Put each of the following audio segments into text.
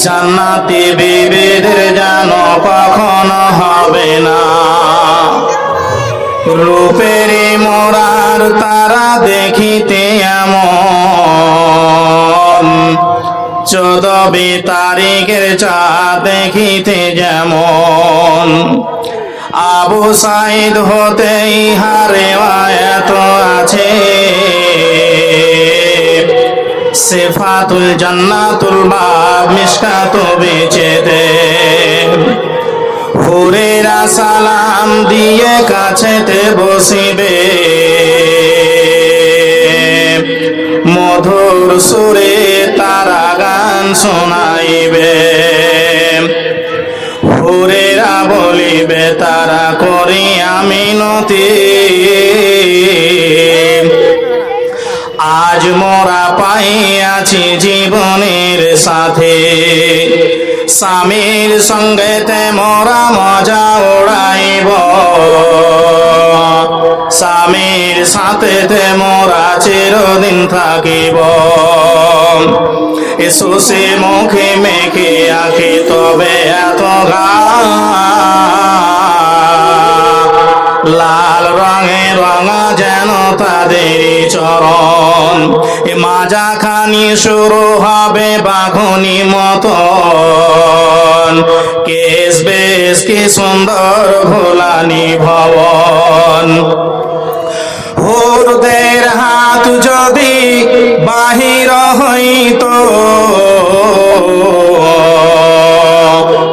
জান্নাতি বিবিদের যেন কখনো হবে না। রূপেরই মোরার তারা দেখিতে এমন, 14 তারিখের চাঁদ দেখিতে যেমন। আবু সাইদ হতে ইহারে আয়াত আছে, সিফাতুল জান্নাতুল বাব মিশকাত বেচেতে। হুরেরা সালাম দিয়ে কাছেতে বসিবে, মধুর সুরে তারা গান শোনাইবে। হুরেরা বলিবে তারা করি আমিনতি, আজ মোরা পাইয়াছি জীবনের সাথে। স্বামীর সঙ্গেতে মোরা মজা উড়াইব, স্বামীর সাথেতে মোরা চিরদিন থাকিব। এসোসে মুখে মেখে আঁকি তবে এত ঘা, লাল রঙে রঙা যেন তাদের চরণ। এ মাজাখানি শুরু হবে বাঘনি মতন, কেশ বেশ কি সুন্দর ভোলানি ভবন। হুরদের হাত যদি বাহির হইত,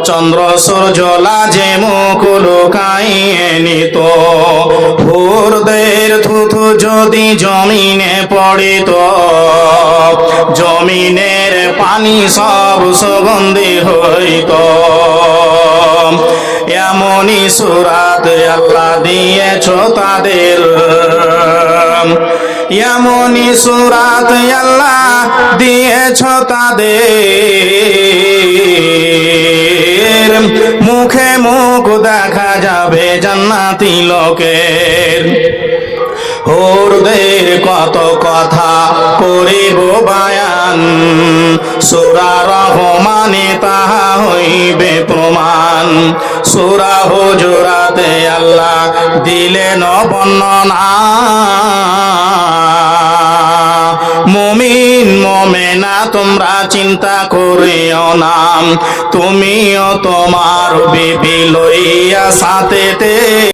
চন্দ্র সূর্য লাজে মুখ লুকাইয়ে নিত। হুরদের থুথু যদি জমিনে পড়িত, জমিনের পানি সব সুগন্ধি হইত। এমনই সুরাত আল্লাহ দিয়েছ তাদের, এমনই সুরাত আল্লাহ দিয়েছ তাদের। মুখে মুখ দেখা যাবে জান্নাতি লোকের। হুরদের কত কথা করিব বায়ান, সূরা রহমানে তাহা হইবে প্রমাণ। সূরা হুজুরাতে আল্লাহ দিলেন বর্ণনা, মুমিন মুমিনা তোমরা চিন্তা করিও না, তুমিও তোমার বিবি লইয়া সাথেতে